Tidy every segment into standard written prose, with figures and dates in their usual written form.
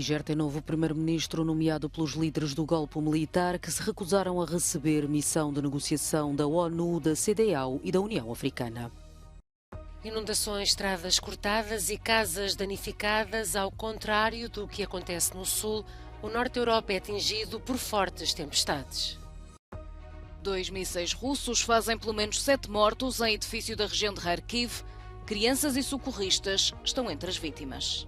Níger tem novo primeiro-ministro nomeado pelos líderes do golpe militar que se recusaram a receber missão de negociação da ONU, da CEDEAO e da União Africana. Inundações, estradas cortadas e casas danificadas. Ao contrário do que acontece no sul, o norte da Europa é atingido por fortes tempestades. 2 mísseis russos fazem pelo menos 7 mortos em edifício da região de Kharkiv. Crianças e socorristas estão entre as vítimas.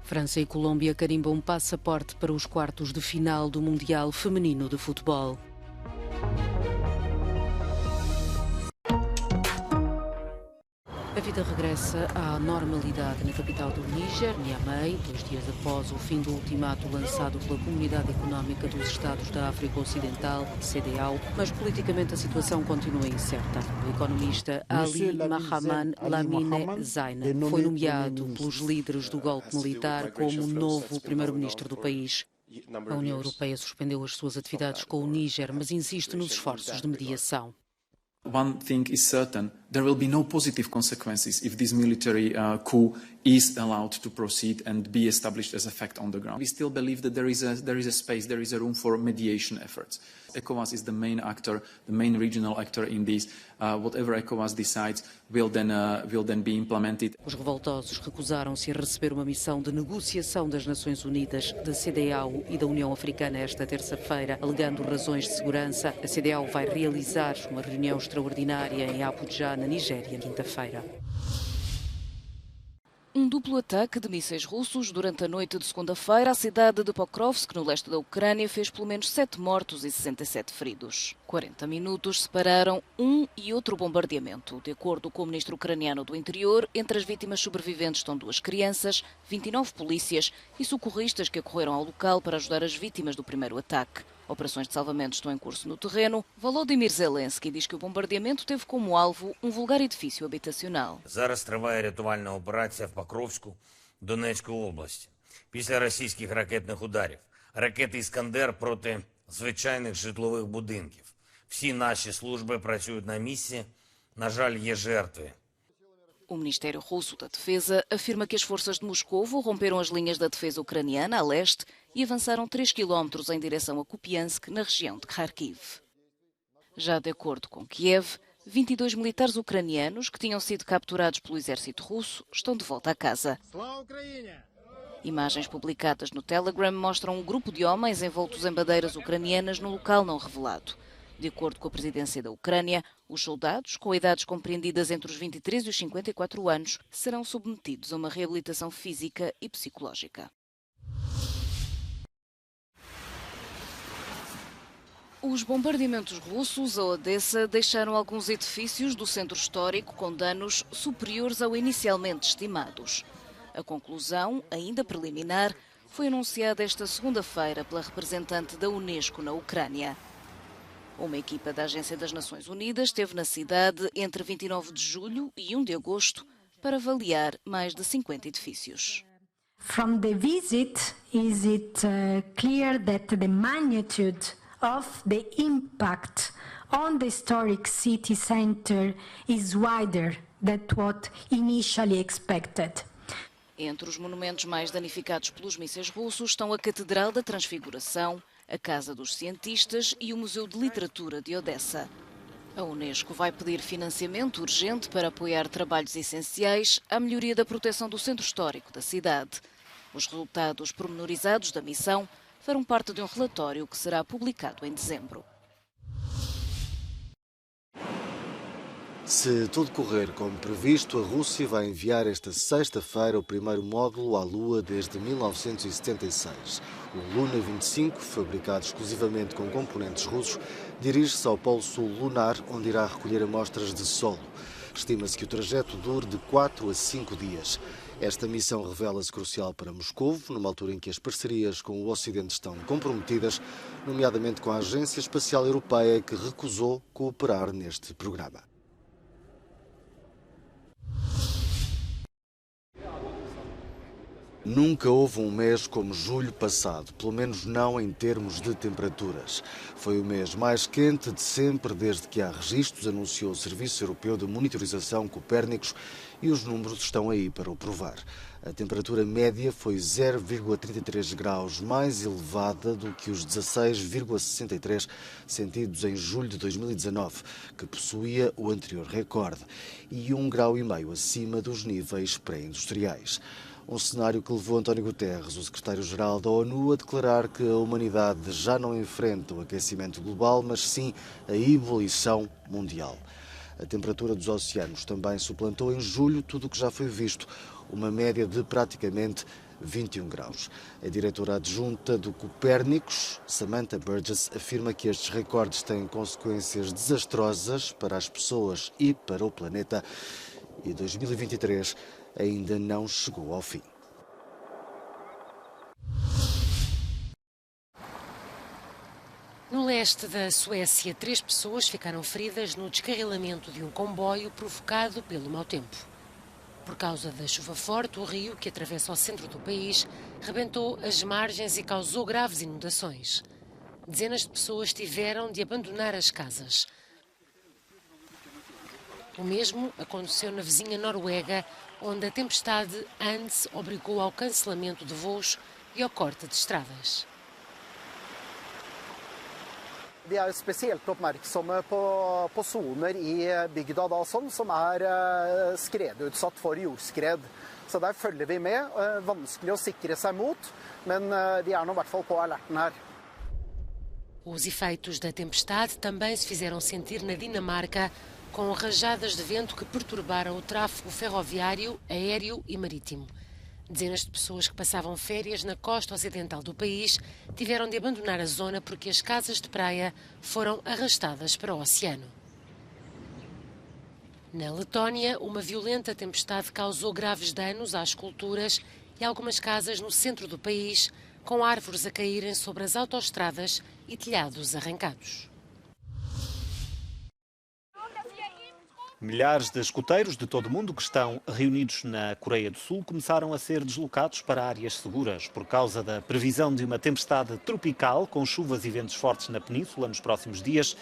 França e Colômbia carimbam um passaporte para os quartos de final do Mundial Feminino de Futebol. A vida regressa à normalidade na capital do Níger, Niamey, 2 dias após o fim do ultimato lançado pela Comunidade Económica dos Estados da África Ocidental, CEDEAO, mas politicamente a situação continua incerta. O economista Ali Mahaman Lamine Zaine foi nomeado pelos líderes do golpe militar como novo primeiro-ministro do país. A União Europeia suspendeu as suas atividades com o Níger, mas insiste nos esforços de mediação. One thing is certain, there will be no positive consequences if this military coup is allowed to proceed and be established as a fact on the ground. We still believe that there is a space, there is a room for mediation efforts. ECOWAS is the main actor, the main regional actor in this. Whatever ECOWAS decides will then be implemented. Os revoltosos recusaram-se a receber uma missão de negociação das Nações Unidas, da CEDEAO e da União Africana esta terça-feira, alegando razões de segurança. A CEDEAO vai realizar uma reunião extraordinária em Abuja, na Nigéria, quinta-feira. Um duplo ataque de mísseis russos durante a noite de segunda-feira à cidade de Pokrovsk, no leste da Ucrânia, fez pelo menos 7 mortos e 67 feridos. 40 minutos separaram um e outro bombardeamento. De acordo com o ministro ucraniano do Interior, entre as vítimas sobreviventes estão 2 crianças, 29 polícias e socorristas que acorreram ao local para ajudar as vítimas do primeiro ataque. Operações de salvamento estão em curso no terreno. Volodymyr Zelensky diz que o bombardeamento teve como alvo um vulgar edifício habitacional. Зараз триває рятувальна операція в Покровську, Донецької області. Після російських ракетних ударів. Ракети «Іскандер» проти звичайних житлових будинків. Всі наші служби працюють на місці. На жаль, є жертви. O Ministério Russo da Defesa afirma que as forças de Moscovo romperam as linhas da defesa ucraniana a leste e avançaram 3 quilómetros em direção a Kupiansk, na região de Kharkiv. Já de acordo com Kiev, 22 militares ucranianos que tinham sido capturados pelo exército russo estão de volta a casa. Imagens publicadas no Telegram mostram um grupo de homens envoltos em bandeiras ucranianas no local não revelado. De acordo com a presidência da Ucrânia, os soldados, com idades compreendidas entre os 23 e os 54 anos, serão submetidos a uma reabilitação física e psicológica. Os bombardeamentos russos a Odessa deixaram alguns edifícios do centro histórico com danos superiores ao inicialmente estimados. A conclusão, ainda preliminar, foi anunciada esta segunda-feira pela representante da Unesco na Ucrânia. Uma equipa da Agência das Nações Unidas esteve na cidade entre 29 de julho e 1 de agosto para avaliar mais de 50 edifícios. From the visit, is it clear that the magnitude of the impact on the historic city center is wider than what initially expected? Entre os monumentos mais danificados pelos mísseis russos estão a Catedral da Transfiguração, a Casa dos Cientistas e o Museu de Literatura de Odessa. A Unesco vai pedir financiamento urgente para apoiar trabalhos essenciais à melhoria da proteção do centro histórico da cidade. Os resultados pormenorizados da missão farão parte de um relatório que será publicado em dezembro. Se tudo correr como previsto, a Rússia vai enviar esta sexta-feira o primeiro módulo à Lua desde 1976. O Luna 25, fabricado exclusivamente com componentes russos, dirige-se ao Polo Sul lunar, onde irá recolher amostras de solo. Estima-se que o trajeto dure de 4 a 5 dias. Esta missão revela-se crucial para Moscovo, numa altura em que as parcerias com o Ocidente estão comprometidas, nomeadamente com a Agência Espacial Europeia, que recusou cooperar neste programa. Nunca houve um mês como julho passado, pelo menos não em termos de temperaturas. Foi o mês mais quente de sempre desde que há registros, anunciou o Serviço Europeu de Monitorização Copérnicos, e os números estão aí para o provar. A temperatura média foi 0,33 graus mais elevada do que os 16,63 sentidos em julho de 2019, que possuía o anterior recorde, e 1,5 grau acima dos níveis pré-industriais. Um cenário que levou António Guterres, o secretário-geral da ONU, a declarar que a humanidade já não enfrenta o aquecimento global, mas sim a ebulição mundial. A temperatura dos oceanos também suplantou em julho tudo o que já foi visto, uma média de praticamente 21 graus. A diretora adjunta do Copérnicos, Samantha Burgess, afirma que estes recordes têm consequências desastrosas para as pessoas e para o planeta, e 2023 ainda não chegou ao fim. No leste da Suécia, 3 pessoas ficaram feridas no descarrilamento de um comboio provocado pelo mau tempo. Por causa da chuva forte, o rio, que atravessa o centro do país, rebentou as margens e causou graves inundações. Dezenas de pessoas tiveram de abandonar as casas. O mesmo aconteceu na vizinha Noruega, onde a tempestade Hans obrigou ao cancelamento de voos e ao corte de estradas. Vi er spesielt oppmerksomme på soner i bygda som skredutsatt for jordskred. Så der følger vi med. Vanskelig å sikre seg mot, men vi er nå I hvert fall på alerten her. Os efeitos da tempestade também se fizeram sentir na Dinamarca, com rajadas de vento que perturbaram o tráfego ferroviário, aéreo e marítimo. Dezenas de pessoas que passavam férias na costa ocidental do país tiveram de abandonar a zona porque as casas de praia foram arrastadas para o oceano. Na Letónia, uma violenta tempestade causou graves danos às culturas e algumas casas no centro do país, com árvores a caírem sobre as autoestradas e telhados arrancados. Milhares de escoteiros de todo o mundo que estão reunidos na Coreia do Sul começaram a ser deslocados para áreas seguras por causa da previsão de uma tempestade tropical com chuvas e ventos fortes na península nos próximos dias.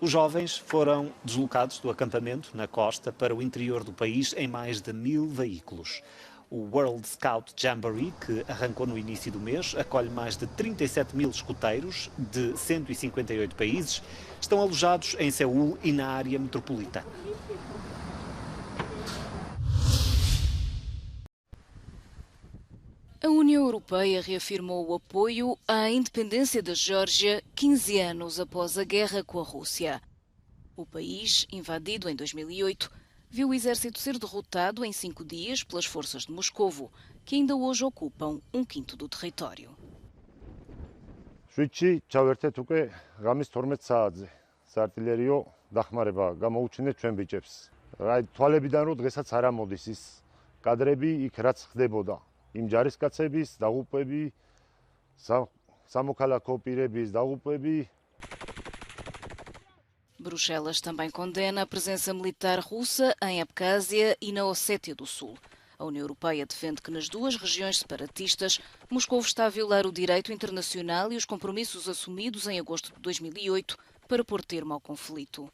Os jovens foram deslocados do acampamento na costa para o interior do país em mais de 1000 veículos. O World Scout Jamboree, que arrancou no início do mês, acolhe mais de 37.000 escoteiros de 158 países. Estão alojados em Seul e na área metropolitana. A União Europeia reafirmou o apoio à independência da Geórgia 15 anos após a guerra com a Rússia. O país, invadido em 2008, viu o exército ser derrotado em 5 dias pelas forças de Moscovo, que ainda hoje ocupam 1/5 do território. Შვიდში ჩავერთეთ უკვე ღამის 12 საათზე. საარტილერიო დახმარება გამოუჩინეთ ჩვენ ბიჭებს. თვალებიდან რომ დღესაც არ ამოდის ის კადრები იქ რაც ხდებოდა. იმ ჯარისკაცების დაღუპვები, სამოქალაქო პირების დაღუპვები. Bruxelas também condena a presença militar russa em Abkházia e na Ossétia do Sul. A União Europeia defende que nas 2 regiões separatistas, Moscou está a violar o direito internacional e os compromissos assumidos em agosto de 2008 para pôr termo ao conflito.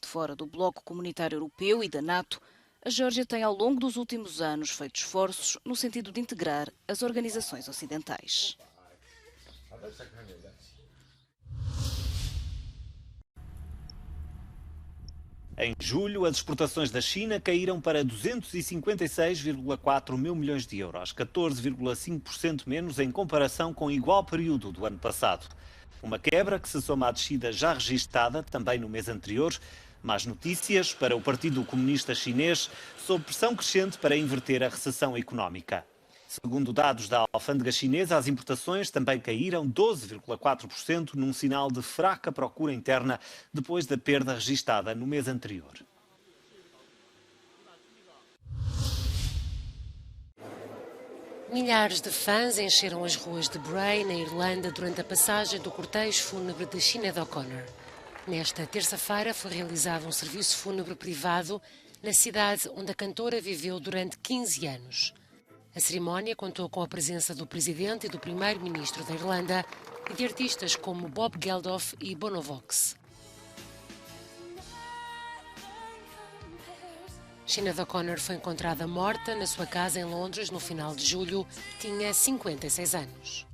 De fora do bloco comunitário europeu e da NATO, a Geórgia tem ao longo dos últimos anos feito esforços no sentido de integrar as organizações ocidentais. Em julho, as exportações da China caíram para 256,4 mil milhões de euros, 14,5% menos em comparação com o igual período do ano passado. Uma quebra que se soma à descida já registada também no mês anterior. Más notícias para o Partido Comunista Chinês, sob pressão crescente para inverter a recessão económica. Segundo dados da alfândega chinesa, as importações também caíram 12,4% num sinal de fraca procura interna depois da perda registada no mês anterior. Milhares de fãs encheram as ruas de Bray, na Irlanda, durante a passagem do cortejo fúnebre de Sinéad O'Connor. Nesta terça-feira foi realizado um serviço fúnebre privado na cidade onde a cantora viveu durante 15 anos. A cerimónia contou com a presença do presidente e do primeiro-ministro da Irlanda e de artistas como Bob Geldof e Bonovox. Sinéad O'Connor foi encontrada morta na sua casa em Londres no final de julho. Tinha 56 anos.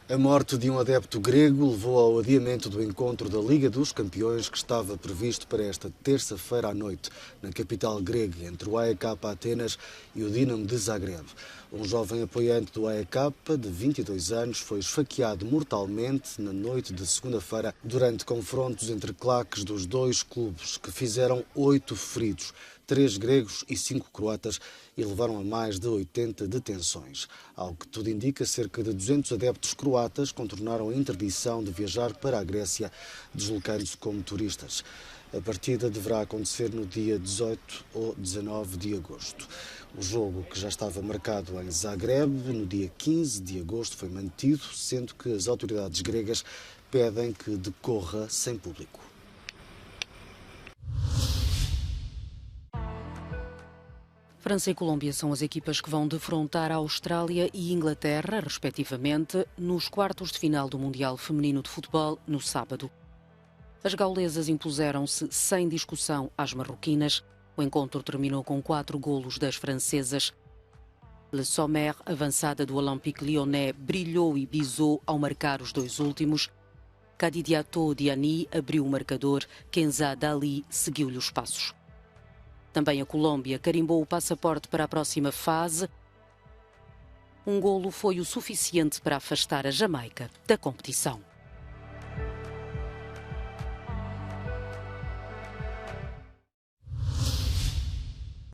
A morte de um adepto grego levou ao adiamento do encontro da Liga dos Campeões que estava previsto para esta terça-feira à noite, na capital grega, entre o AEK Atenas e o Dinamo de Zagreb. Um jovem apoiante do AEK, de 22 anos, foi esfaqueado mortalmente na noite de segunda-feira durante confrontos entre claques dos dois clubes, que fizeram 8 feridos, 3 gregos e 5 croatas, e levaram a mais de 80 detenções. Ao que tudo indica, cerca de 200 adeptos croatas contornaram a interdição de viajar para a Grécia, deslocando-se como turistas. A partida deverá acontecer no dia 18 ou 19 de agosto. O jogo, que já estava marcado em Zagreb, no dia 15 de agosto, foi mantido, sendo que as autoridades gregas pedem que decorra sem público. França e Colômbia são as equipas que vão defrontar a Austrália e Inglaterra, respectivamente, nos quartos de final do Mundial Feminino de Futebol, no sábado. As gaulesas impuseram-se sem discussão às marroquinas. O encontro terminou com 4 golos das francesas. Le Sommer, avançada do Olympique Lyonnais, brilhou e bisou ao marcar os 2 últimos. Kadidiatou Diani abriu o marcador, Kenza Dali seguiu-lhe os passos. Também a Colômbia carimbou o passaporte para a próxima fase. Um golo foi o suficiente para afastar a Jamaica da competição.